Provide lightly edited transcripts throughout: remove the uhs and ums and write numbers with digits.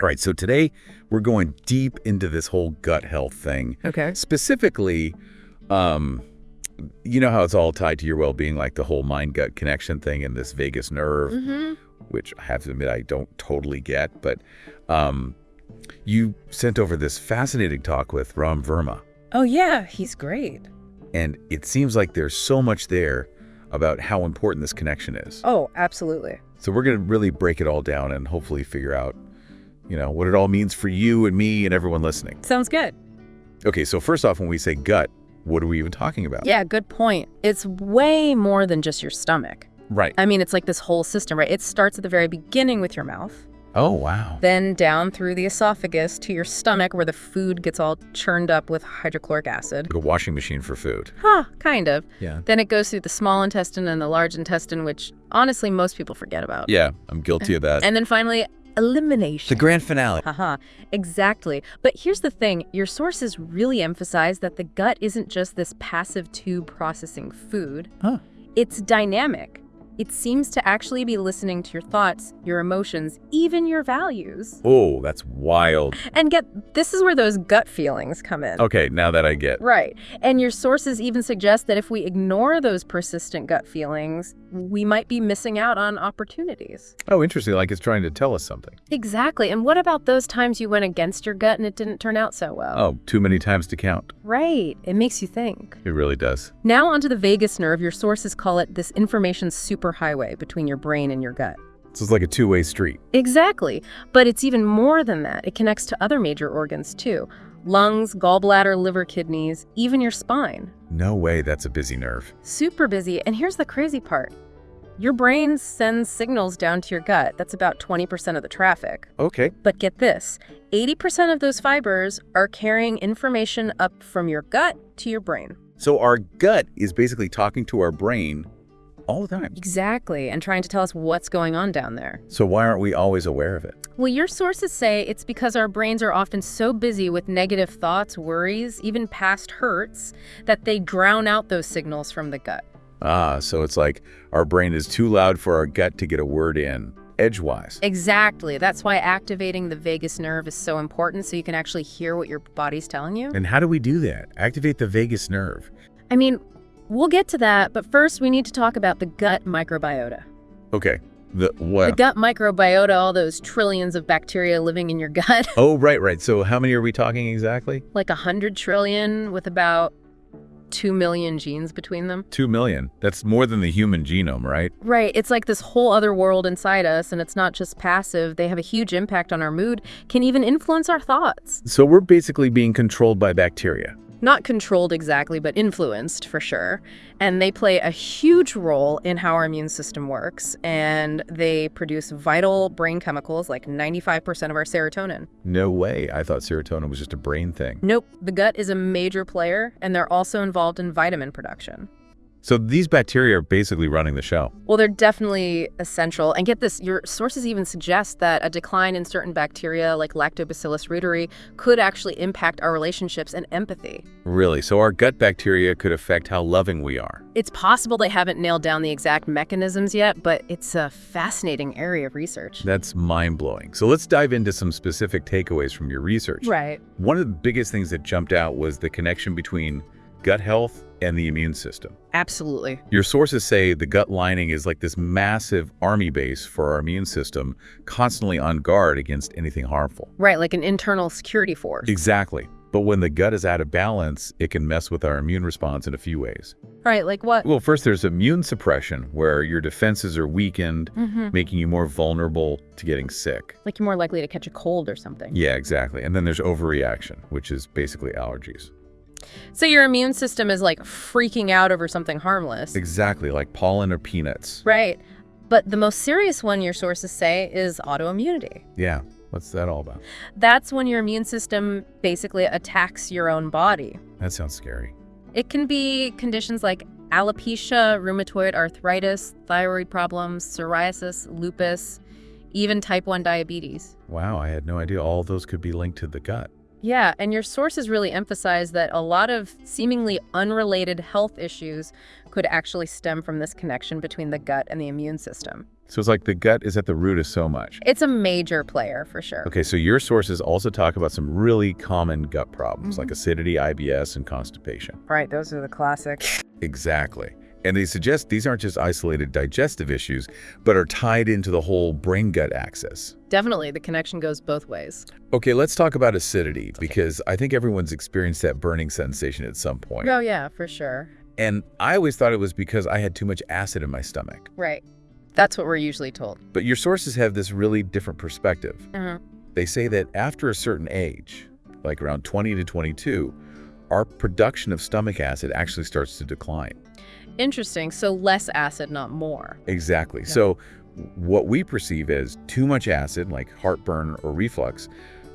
All right, so today we're going deep into this whole gut health thing. Okay. Specifically, you know how it's all tied to your well-being, like the whole mind-gut connection thing and this vagus nerve, which I have to admit I don't totally get. But you sent over this fascinating talk with Ron Verma. Oh, yeah, he's great. And it seems like there's so much there about how important this connection is. Oh, absolutely. So we're going to really break it all down and hopefully figure out, you know, what it all means for you and me and everyone listening. Sounds good. Okay, so first off, when we say gut, what are we even talking about? Yeah, good point. It's way more than just your stomach. Right. I mean, it's like this whole system, right? It starts at the very beginning with your mouth. Oh, wow. Then down through the esophagus to your stomach where the food gets all churned up with hydrochloric acid. Like a washing machine for food. Huh, kind of. Yeah. Then it goes through the small intestine and the large intestine, which honestly most people forget about. Yeah, I'm guilty of that. And then finally, elimination. The grand finale. Haha, exactly. But here's the thing. Your sources really emphasize that the gut isn't just this passive tube processing food. Huh. It's dynamic. It seems to actually be listening to your thoughts, your emotions, even your values. Oh, that's wild. And this is where those gut feelings come in. Okay, now that I get. Right. And your sources even suggest that if we ignore those persistent gut feelings, we might be missing out on opportunities. Oh, interesting. Like it's trying to tell us something. Exactly. And what about those times you went against your gut and it didn't turn out so well? Oh, too many times to count. Right. It makes you think. It really does. Now onto the vagus nerve. Your sources call it this information superhighway between your brain and your gut. So it's like a two-way street. Exactly. But it's even more than that. It connects to other major organs too. Lungs, gallbladder, liver, kidneys, even your spine. No way, that's a busy nerve. Super busy. And here's the crazy part. Your brain sends signals down to your gut. That's about 20% of the traffic. Okay. But get this, 80% of those fibers are carrying information up from your gut to your brain. So our gut is basically talking to our brain all the time. Exactly, and trying to tell us what's going on down there. So why aren't we always aware of it? Well, your sources say it's because our brains are often so busy with negative thoughts, worries, even past hurts, that they drown out those signals from the gut. Ah, so it's like our brain is too loud for our gut to get a word in, edgewise. Exactly. That's why activating the vagus nerve is so important, so you can actually hear what your body's telling you. And how do we do that? Activate the vagus nerve. I mean, we'll get to that, but first we need to talk about the gut microbiota. Okay. The what? The gut microbiota, all those trillions of bacteria living in your gut. Oh, right. So how many are we talking exactly? Like 100 trillion with about 2 million genes between them. 2 million. That's more than the human genome, right? Right. It's like this whole other world inside us, and it's not just passive. They have a huge impact on our mood, can even influence our thoughts. So we're basically being controlled by bacteria. Not controlled exactly, but influenced for sure. And they play a huge role in how our immune system works. And they produce vital brain chemicals like 95% of our serotonin. No way. I thought serotonin was just a brain thing. Nope. The gut is a major player, and they're also involved in vitamin production. So these bacteria are basically running the show. Well, they're definitely essential. And get this, your sources even suggest that a decline in certain bacteria like Lactobacillus reuteri could actually impact our relationships and empathy. Really? So our gut bacteria could affect how loving we are? It's possible they haven't nailed down the exact mechanisms yet, but it's a fascinating area of research. That's mind-blowing. So let's dive into some specific takeaways from your research. Right. One of the biggest things that jumped out was the connection between gut health and the immune system. Absolutely. Your sources say the gut lining is like this massive army base for our immune system, constantly on guard against anything harmful. Right, like an internal security force. Exactly. But when the gut is out of balance, it can mess with our immune response in a few ways. Right, like what? Well, first there's immune suppression, where your defenses are weakened, making you more vulnerable to getting sick. Like you're more likely to catch a cold or something. Yeah, exactly. And then there's overreaction, which is basically allergies. So your immune system is like freaking out over something harmless. Exactly, like pollen or peanuts. Right. But the most serious one, your sources say, is autoimmunity. Yeah, what's that all about? That's when your immune system basically attacks your own body. That sounds scary. It can be conditions like alopecia, rheumatoid arthritis, thyroid problems, psoriasis, lupus, even type 1 diabetes. Wow, I had no idea all those could be linked to the gut. Yeah, and your sources really emphasize that a lot of seemingly unrelated health issues could actually stem from this connection between the gut and the immune system. So it's like the gut is at the root of so much. It's a major player for sure. Okay, so your sources also talk about some really common gut problems like acidity, IBS, and constipation. Right, those are the classics. Exactly. And they suggest these aren't just isolated digestive issues, but are tied into the whole brain-gut axis. Definitely, the connection goes both ways. Okay, let's talk about acidity, because I think everyone's experienced that burning sensation at some point. Oh yeah, for sure. And I always thought it was because I had too much acid in my stomach. Right. That's what we're usually told. But your sources have this really different perspective. Mm-hmm. They say that after a certain age, like around 20 to 22, our production of stomach acid actually starts to decline. Interesting. So less acid, not more. Exactly. Yeah. So what we perceive as too much acid, like heartburn or reflux,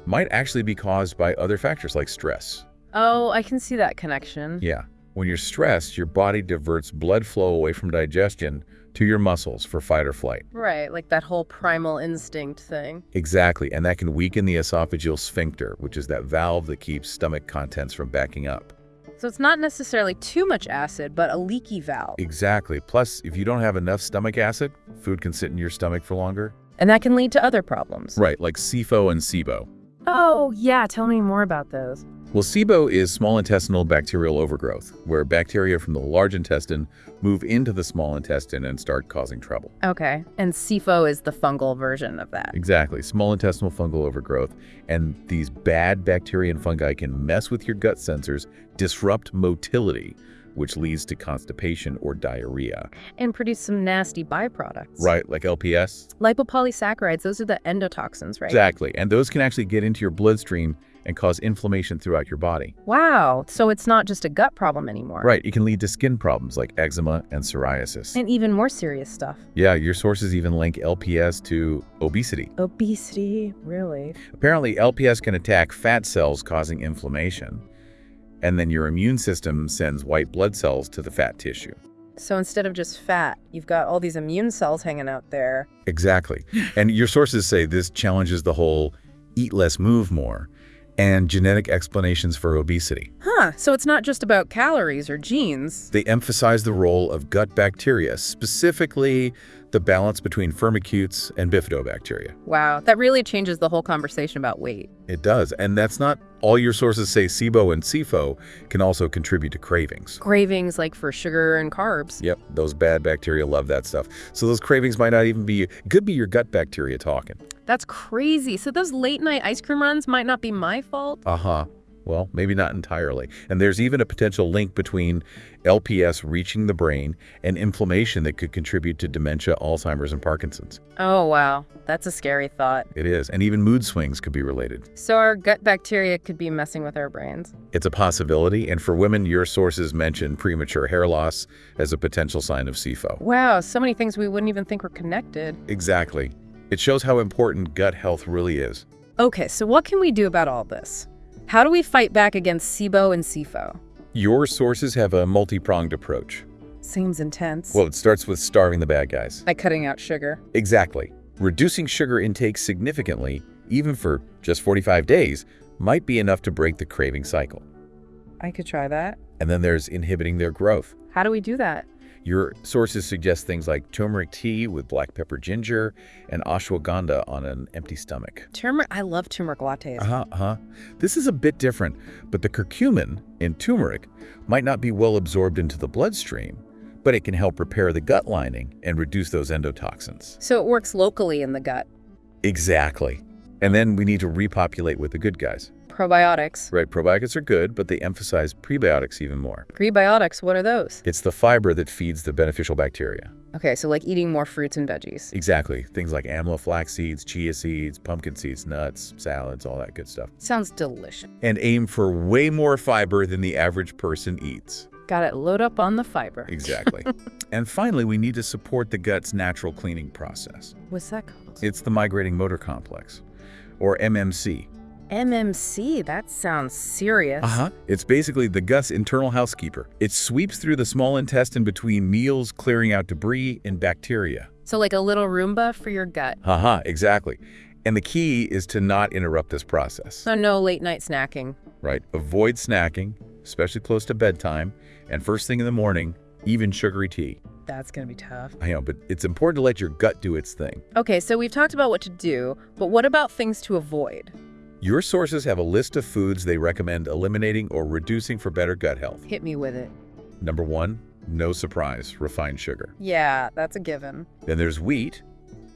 might actually be caused by other factors like stress. Oh, I can see that connection. Yeah. When you're stressed, your body diverts blood flow away from digestion to your muscles for fight or flight. Right, like that whole primal instinct thing. Exactly. And that can weaken the esophageal sphincter, which is that valve that keeps stomach contents from backing up. So it's not necessarily too much acid, but a leaky valve. Exactly. Plus, if you don't have enough stomach acid, food can sit in your stomach for longer. And that can lead to other problems. Right, like SIFO and SIBO. Oh, yeah. Tell me more about those. Well, SIBO is small intestinal bacterial overgrowth, where bacteria from the large intestine move into the small intestine and start causing trouble. Okay. And SIFO is the fungal version of that. Exactly, small intestinal fungal overgrowth. And these bad bacteria and fungi can mess with your gut sensors, disrupt motility, which leads to constipation or diarrhea. And produce some nasty byproducts. Right, like LPS? Lipopolysaccharides, those are the endotoxins, right? Exactly, and those can actually get into your bloodstream and cause inflammation throughout your body. Wow. So it's not just a gut problem anymore. Right, it can lead to skin problems like eczema and psoriasis. And even more serious stuff. Yeah, your sources even link LPS to obesity. Obesity, really? Apparently, LPS can attack fat cells causing inflammation, and then your immune system sends white blood cells to the fat tissue. So instead of just fat, you've got all these immune cells hanging out there. Exactly. And your sources say this challenges the whole eat less, move more, and genetic explanations for obesity. Huh, so it's not just about calories or genes. They emphasize the role of gut bacteria, specifically the balance between firmicutes and bifidobacteria. Wow, that really changes the whole conversation about weight. It does, and that's not all. Your sources say SIBO and SIFO can also contribute to cravings. Cravings like for sugar and carbs. Yep, those bad bacteria love that stuff. So those cravings might not even be, it could be your gut bacteria talking. That's crazy. So those late night ice cream runs might not be my fault? Uh-huh. Well, maybe not entirely. And there's even a potential link between LPS reaching the brain and inflammation that could contribute to dementia, Alzheimer's, and Parkinson's. Oh, wow. That's a scary thought. It is. And even mood swings could be related. So our gut bacteria could be messing with our brains. It's a possibility. And for women, your sources mention premature hair loss as a potential sign of SIFO. Wow, so many things we wouldn't even think were connected. Exactly. It shows how important gut health really is. Okay, so what can we do about all this? How do we fight back against SIBO and SIFO? Your sources have a multi-pronged approach. Seems intense. Well, it starts with starving the bad guys. By cutting out sugar. Exactly. Reducing sugar intake significantly, even for just 45 days, might be enough to break the craving cycle. I could try that. And then there's inhibiting their growth. How do we do that? Your sources suggest things like turmeric tea with black pepper ginger and ashwagandha on an empty stomach. Turmeric, I love turmeric lattes. This is a bit different, but the curcumin in turmeric might not be well absorbed into the bloodstream, but it can help repair the gut lining and reduce those endotoxins. So it works locally in the gut. Exactly. And then we need to repopulate with the good guys. Probiotics. Right, probiotics are good, but they emphasize prebiotics even more. Prebiotics, what are those? It's the fiber that feeds the beneficial bacteria. Okay, so like eating more fruits and veggies. Exactly. Things like amla flax seeds, chia seeds, pumpkin seeds, nuts, salads, all that good stuff. Sounds delicious. And aim for way more fiber than the average person eats. Got it, load up on the fiber. Exactly. And finally, we need to support the gut's natural cleaning process. What's that called? It's the migrating motor complex, or MMC. MMC, that sounds serious. It's basically the gut's internal housekeeper. It sweeps through the small intestine between meals, clearing out debris and bacteria. So like a little Roomba for your gut. Exactly. And the key is to not interrupt this process. So no late night snacking. Right. Avoid snacking, especially close to bedtime, and first thing in the morning, even sugary tea. That's going to be tough. I know, but it's important to let your gut do its thing. Okay, so we've talked about what to do, but what about things to avoid? Your sources have a list of foods they recommend eliminating or reducing for better gut health. Hit me with it. Number 1, no surprise, refined sugar. Yeah, that's a given. Then there's wheat,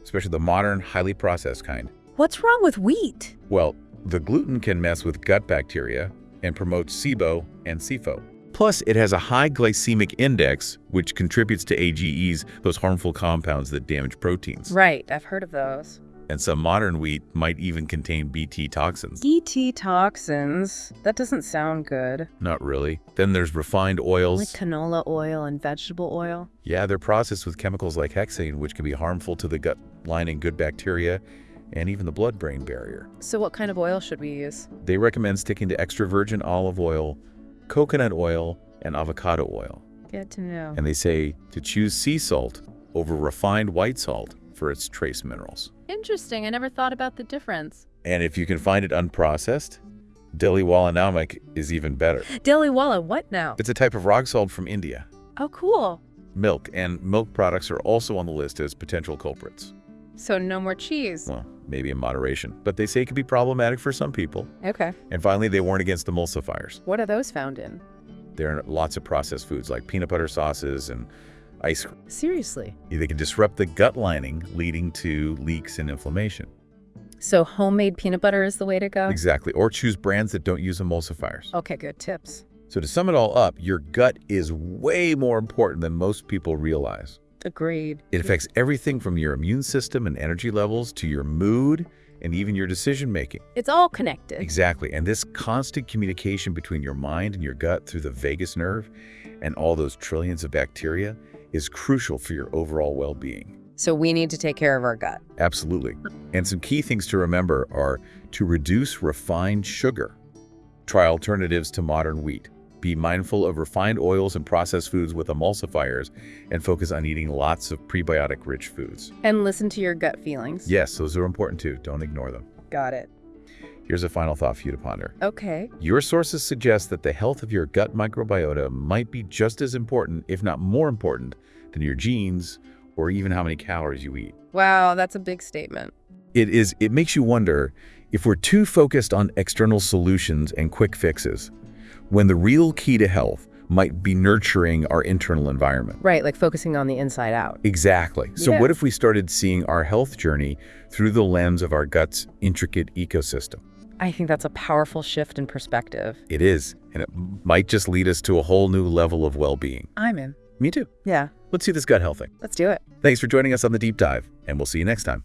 especially the modern, highly processed kind. What's wrong with wheat? Well, the gluten can mess with gut bacteria and promote SIBO and SIFO. Plus, it has a high glycemic index, which contributes to AGEs, those harmful compounds that damage proteins. Right, I've heard of those. And some modern wheat might even contain Bt toxins. BT toxins? That doesn't sound good. Not really. Then there's refined oils. Like canola oil and vegetable oil? Yeah, they're processed with chemicals like hexane, which can be harmful to the gut lining, good bacteria, and even the blood-brain barrier. So what kind of oil should we use? They recommend sticking to extra virgin olive oil, coconut oil, and avocado oil. Good to know. And they say to choose sea salt over refined white salt for its trace minerals. Interesting. I never thought about the difference. And if you can find it unprocessed, Deliwala Namak is even better. Deliwala, what now? It's a type of rock salt from India. Oh, cool. Milk and milk products are also on the list as potential culprits. So no more cheese. Well, maybe in moderation, but they say it can be problematic for some people. Okay. And finally, they warn against emulsifiers. What are those found in? There are lots of processed foods like peanut butter sauces and ice cream. Seriously? They can disrupt the gut lining, leading to leaks and inflammation. So homemade peanut butter is the way to go? Exactly. Or choose brands that don't use emulsifiers. Okay, good tips. So to sum it all up, your gut is way more important than most people realize. Agreed. It affects everything from your immune system and energy levels to your mood and even your decision making. It's all connected. Exactly. And this constant communication between your mind and your gut through the vagus nerve and all those trillions of bacteria is crucial for your overall well-being. So we need to take care of our gut. Absolutely. And some key things to remember are to reduce refined sugar. Try alternatives to modern wheat. Be mindful of refined oils and processed foods with emulsifiers, and focus on eating lots of prebiotic-rich foods. And listen to your gut feelings. Yes, those are important too. Don't ignore them. Got it. Here's a final thought for you to ponder. Okay. Your sources suggest that the health of your gut microbiota might be just as important, if not more important, than your genes or even how many calories you eat. Wow, that's a big statement. It makes you wonder if we're too focused on external solutions and quick fixes, when the real key to health might be nurturing our internal environment. Right, like focusing on the inside out. Exactly. So Yeah. what if we started seeing our health journey through the lens of our gut's intricate ecosystem? I think that's a powerful shift in perspective. It is, and it might just lead us to a whole new level of well-being. I'm in. Me too. Yeah, Let's see this gut health thing. let's do it. Thanks for joining us on The Deep Dive, and we'll see you next time.